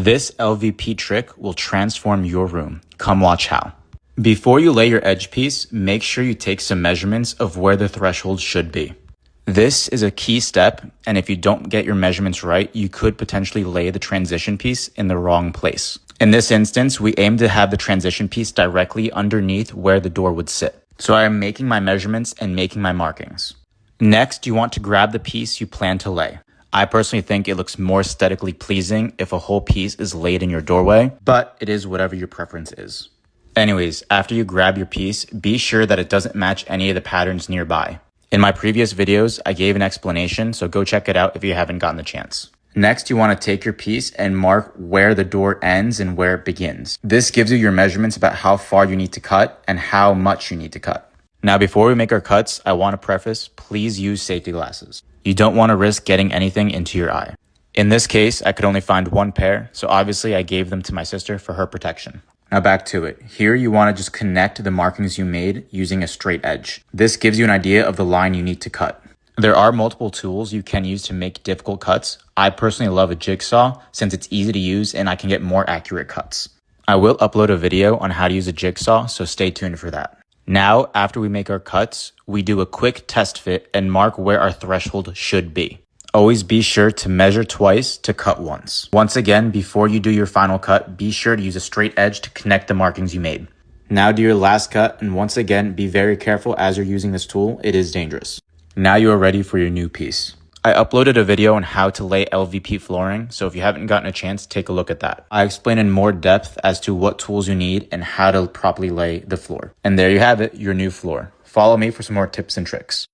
This LVP trick will transform your room. Come watch how. Before you lay your edge piece, make sure you take some measurements of where the threshold should be. This is a key step, and if you don't get your measurements right, you could potentially lay the transition piece in the wrong place. In this instance, we aim to have the transition piece directly underneath where the door would sit. So I am making my measurements and making my markings. Next, you want to grab the piece you plan to lay. I personally think it looks more aesthetically pleasing if a whole piece is laid in your doorway, but it is whatever your preference is. Anyways, after you grab your piece, be sure that it doesn't match any of the patterns nearby. In my previous videos, I gave an explanation, so go check it out if you haven't gotten the chance. Next, you want to take your piece and mark where the door ends and where it begins. This gives you your measurements about how far you need to cut and how much you need to cut. Now, before we make our cuts, I want to preface, please use safety glasses. You don't want to risk getting anything into your eye. In this case, I could only find one pair, so obviously I gave them to my sister for her protection. Now back to it. Here you want to just connect the markings you made using a straight edge. This gives you an idea of the line you need to cut. There are multiple tools you can use to make difficult cuts. I personally love a jigsaw since it's easy to use and I can get more accurate cuts. I will upload a video on how to use a jigsaw, so stay tuned for that. Now, after we make our cuts, we do a quick test fit and mark where our threshold should be. Always be sure to measure twice to cut once. Once again, before you do your final cut, be sure to use a straight edge to connect the markings you made. Now do your last cut, and once again, be very careful as you're using this tool. It is dangerous. Now you are ready for your new piece. I uploaded a video on how to lay LVP flooring, so if you haven't gotten a chance, take a look at that. I explain in more depth as to what tools you need and how to properly lay the floor. And there you have it, your new floor. Follow me for some more tips and tricks.